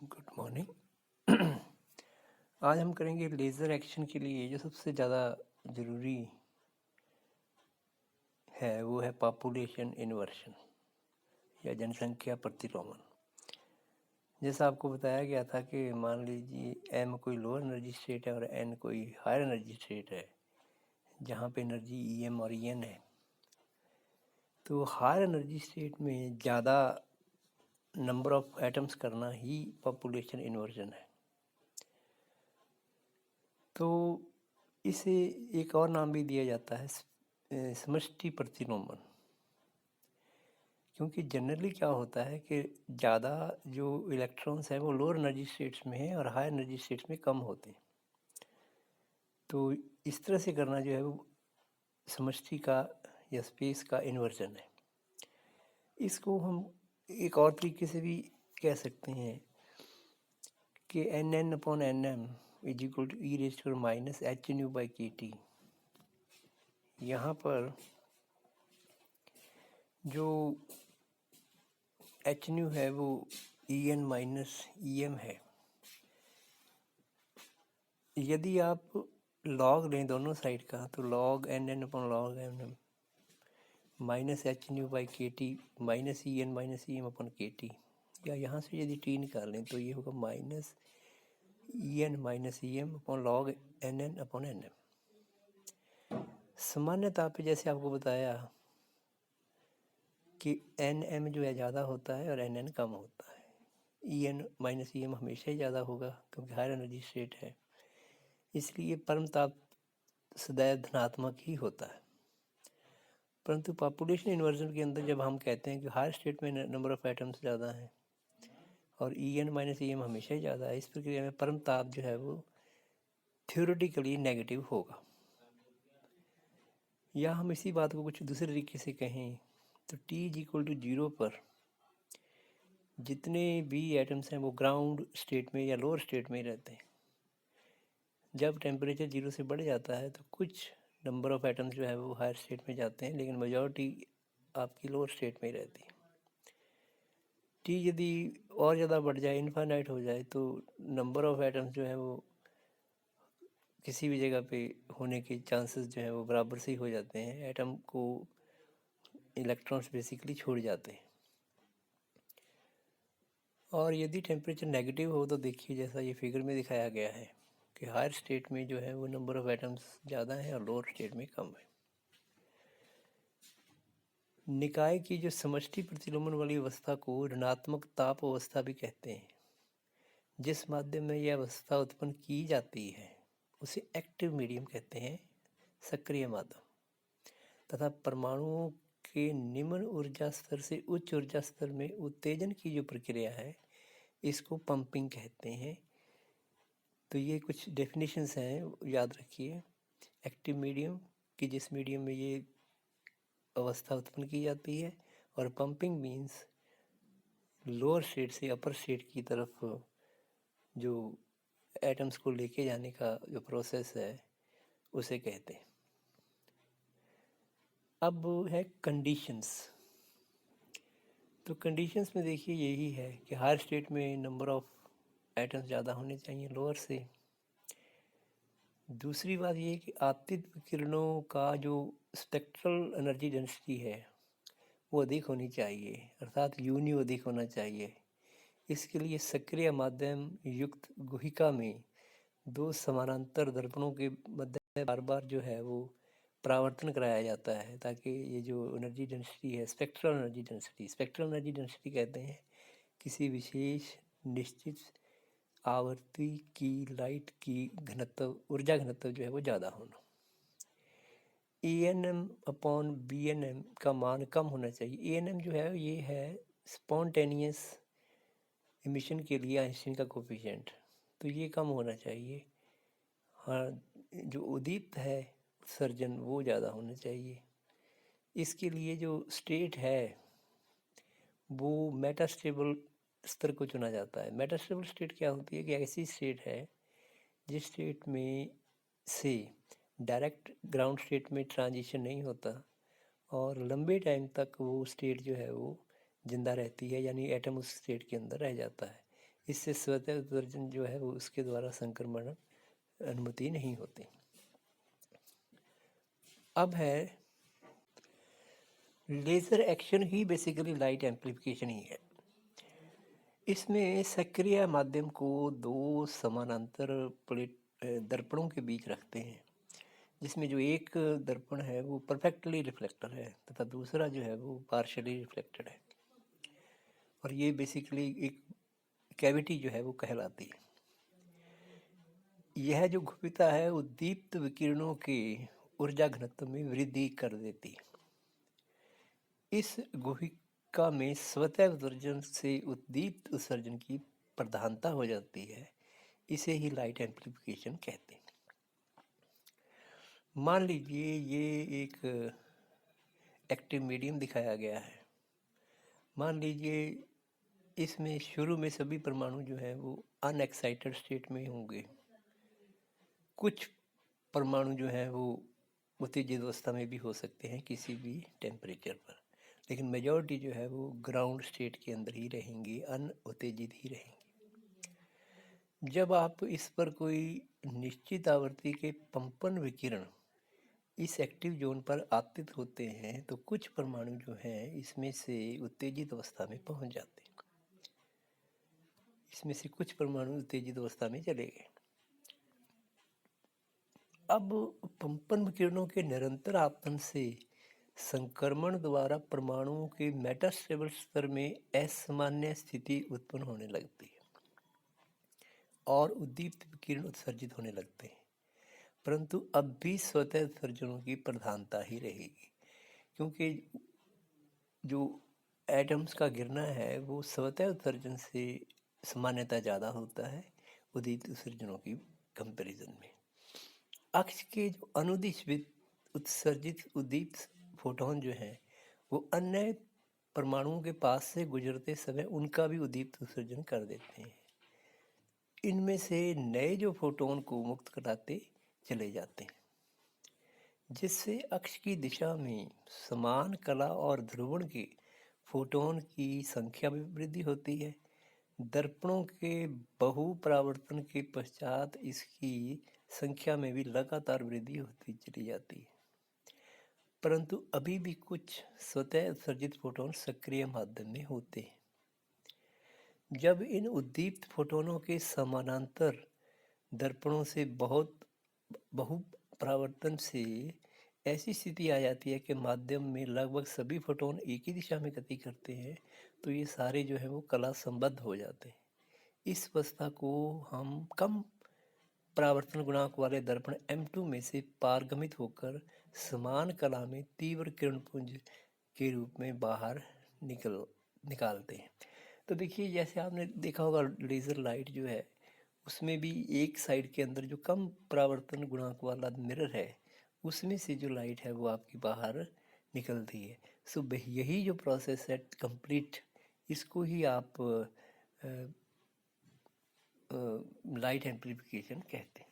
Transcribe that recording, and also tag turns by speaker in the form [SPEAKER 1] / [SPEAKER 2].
[SPEAKER 1] Good morning. आज हम करेंगे लेज़र एक्शन के लिए जो सबसे ज़्यादा ज़रूरी है वो है पॉपुलेशन इन्वर्शन या जनसंख्या प्रतिलोमन। जैसा आपको बताया गया था कि मान लीजिए एम कोई लोअर एनर्जी स्टेट है और एन कोई हायर एनर्जी स्टेट है जहाँ पे एनर्जी ई एम और ई एन है। तो हायर एनर्जी स्टेट में ज़्यादा नंबर ऑफ एटम्स करना ही पॉपुलेशन इन्वर्जन है। तो इसे एक और नाम भी दिया जाता है समष्टि प्रतिलोमन, क्योंकि जनरली क्या होता है कि ज़्यादा जो इलेक्ट्रॉन्स हैं वो लोअर एनर्जी स्टेट्स में हैं और हायर एनर्जी स्टेट्स में कम होते हैं। तो इस तरह से करना जो है वो समष्टि का या स्पेस का इन्वर्जन है। इसको हम एक और तरीके से भी कह सकते हैं कि N N upon N M is equal to E raise to minus H nu by K T. यहाँ पर जो एच न्यू है वो E N minus E M है। यदि आप लॉग लें दोनों साइड का तो log N N upon log N M minus H nu by K T minus E M upon K T, या यहाँ से यदि टी निकाल लें तो ये होगा minus E N minus E M upon log N N upon N M. सामान्यतः पे जैसे आपको बताया कि एन एम जो है ज़्यादा होता है और एन एन कम होता है। E N minus E M हमेशा ही ज़्यादा होगा क्योंकि हायर एनर्जी स्टेट है, इसलिए परम ताप सदैव धनात्मक ही होता है। परंतु पॉपुलेशन इन्वर्जन के अंदर जब हम कहते हैं कि हायर स्टेट में नंबर ऑफ एटम्स ज़्यादा हैं और E N minus E M हमेशा ही ज़्यादा है, इस प्रक्रिया में परम ताप जो है वो थ्योरेटिकली नेगेटिव होगा। या हम इसी बात को कुछ दूसरे तरीके से कहें तो टी इज इक्वल टू 0 पर जितने भी एटम्स हैं वो ग्राउंड स्टेट में या लोअर स्टेट में ही रहते हैं। जब टेम्परेचर 0 से बढ़ जाता है तो कुछ नंबर ऑफ एटम्स जो है वो हायर स्टेट में जाते हैं, लेकिन मेजॉरिटी आपकी लोअर स्टेट में ही रहती है। टी यदि और ज़्यादा बढ़ जाए, इनफाइनाइट हो जाए, तो नंबर ऑफ एटम्स जो है वो किसी भी जगह पे होने के चांसेस जो है वो बराबर से ही हो जाते हैं। एटम को इलेक्ट्रॉन्स बेसिकली छोड़ जाते हैं। और यदि टेम्परेचर नेगेटिव हो तो देखिए जैसा ये फिगर में दिखाया गया है कि हायर स्टेट में जो है वो नंबर ऑफ एटम्स ज़्यादा है और लोअर स्टेट में कम है। निकाय की जो समष्टि प्रतिलोमन वाली अवस्था को ऋणात्मक ताप अवस्था भी कहते हैं। जिस माध्यम में यह अवस्था उत्पन्न की जाती है उसे एक्टिव मीडियम कहते हैं, सक्रिय माध्यम। तथा परमाणुओं के निम्न ऊर्जा स्तर से उच्च ऊर्जा स्तर में उत्तेजन की जो प्रक्रिया है इसको पंपिंग कहते हैं। तो ये कुछ डेफिनेशंस हैं, याद रखिए। एक्टिव मीडियम कि जिस मीडियम में ये अवस्था उत्पन्न की जाती है, और पंपिंग मीन्स लोअर स्टेट से अपर स्टेट की तरफ जो एटम्स को लेके जाने का जो प्रोसेस है उसे कहते हैं। अब है कंडीशंस। तो कंडीशंस में देखिए यही है कि हायर स्टेट में नंबर ऑफ एटम्स ज़्यादा होने चाहिए लोअर से। दूसरी बात ये कि आपतित किरणों का जो स्पेक्ट्रल एनर्जी डेंसिटी है वो अधिक होनी चाहिए, अर्थात यूनि अधिक होना चाहिए। इसके लिए सक्रिय माध्यम युक्त गुहिका में दो समानांतर दर्पणों के मध्य बार बार जो है वो परावर्तन कराया जाता है, ताकि ये जो एनर्जी डेंसिटी है स्पेक्ट्रल एनर्जी डेंसिटी कहते हैं किसी विशेष निश्चित आवर्ती की लाइट की घनत्व, ऊर्जा घनत्व जो है वो ज़्यादा होना। A N M upon B N M का मान कम होना चाहिए। ए एन एम जो है ये है स्पॉन्टेनियस इमिशन के लिए आइंस्टीन का कोफिशिएंट, तो ये कम होना चाहिए। हाँ, जो उद्दीप्त है उत्सर्जन वो ज़्यादा होना चाहिए। इसके लिए जो स्टेट है वो मेटास्टेबल स्तर को चुना जाता है। मेटास्टेबल स्टेट क्या होती है कि ऐसी स्टेट है जिस स्टेट में से डायरेक्ट ग्राउंड स्टेट में ट्रांजिशन नहीं होता और लंबे टाइम तक वो स्टेट जो है वो जिंदा रहती है, यानी एटम उस स्टेट के अंदर रह जाता है। इससे स्वतः उत्सर्जन जो है वो उसके द्वारा संक्रमण अनुमति नहीं होती। अब है लेज़र एक्शन ही बेसिकली लाइट एम्प्लीफिकेशन ही है। इसमें सक्रिय माध्यम को दो समानांतर प्लेट दर्पणों के बीच रखते हैं, जिसमें जो एक दर्पण है वो परफेक्टली रिफ्लेक्टर है तथा दूसरा जो है वो पार्शली रिफ्लेक्टेड है, और ये बेसिकली एक कैविटी जो है वो कहलाती है। यह जो गुहिका है वो दीप्त विकिरणों के ऊर्जा घनत्व में वृद्धि कर देती है। इस गुहिका में स्वतः उत्सर्जन से उद्दीप्त उत्सर्जन की प्रधानता हो जाती है। इसे ही लाइट एम्प्लीफिकेशन कहते हैं। मान लीजिए ये एक एक्टिव मीडियम दिखाया गया है। मान लीजिए इसमें शुरू में सभी परमाणु जो हैं वो अनएक्साइटेड स्टेट में होंगे। कुछ परमाणु जो हैं वो उत्तेजित अवस्था में भी हो सकते हैं किसी भी टेम्परेचर पर, लेकिन मेजॉरिटी जो है वो ग्राउंड स्टेट के अंदर ही रहेंगी, अनउत्तेजित ही रहेंगी। जब आप इस पर कोई निश्चित आवृत्ति के कंपन विकिरण इस एक्टिव जोन पर आपतित होते हैं तो कुछ परमाणु जो हैं इसमें से उत्तेजित अवस्था में पहुंच जाते हैं। इसमें से कुछ परमाणु उत्तेजित अवस्था में चले गए। अब कंपन विकिरणों के निरंतर आपतन से संक्रमण द्वारा परमाणुओं के मेटास्टेबल स्तर में असामान्य स्थिति उत्पन्न होने लगती है और उद्दीप्त विकिरण उत्सर्जित होने लगते हैं, परंतु अब भी स्वतः उत्सर्जनों की प्रधानता ही रहेगी, क्योंकि जो एटम्स का गिरना है वो स्वतः उत्सर्जन से सामान्यता ज़्यादा होता है उद्दीप्त उत्सर्जनों की कंपैरिजन में। अक्ष के जो अनुदिश उत्सर्जित उद्दीप्त फोटोन जो हैं वो अन्य परमाणुओं के पास से गुजरते समय उनका भी उद्दीप्त उत्सर्जन कर देते हैं। इनमें से नए जो फोटोन को मुक्त कराते चले जाते हैं, जिससे अक्ष की दिशा में समान कला और ध्रुवण के फोटोन की संख्या में वृद्धि होती है। दर्पणों के बहुपरावर्तन के पश्चात इसकी संख्या में भी लगातार वृद्धि होती चली जाती है, परंतु अभी भी कुछ स्वतः उत्सर्जित फोटोन सक्रिय माध्यम में होते हैं। जब इन उद्दीप्त फोटोनों के समानांतर दर्पणों से बहुपरावर्तन से ऐसी स्थिति आ जाती है कि माध्यम में लगभग सभी फोटोन एक ही दिशा में गति करते हैं, तो ये सारे जो है वो कला संबद्ध हो जाते हैं। इस अवस्था को हम कम परावर्तन गुणांक वाले दर्पण M2 में से पारगमित होकर समान कला में तीव्र किरणपुंज के रूप में बाहर निकालते हैं। तो देखिए, जैसे आपने देखा होगा लेज़र लाइट जो है उसमें भी एक साइड के अंदर जो कम परावर्तन गुणांक वाला मिरर है उसमें से जो लाइट है वो आपकी बाहर निकलती है। सो यही जो प्रोसेस है कंप्लीट, इसको ही आप लाइट एम्प्लीफिकेशन कहते हैं।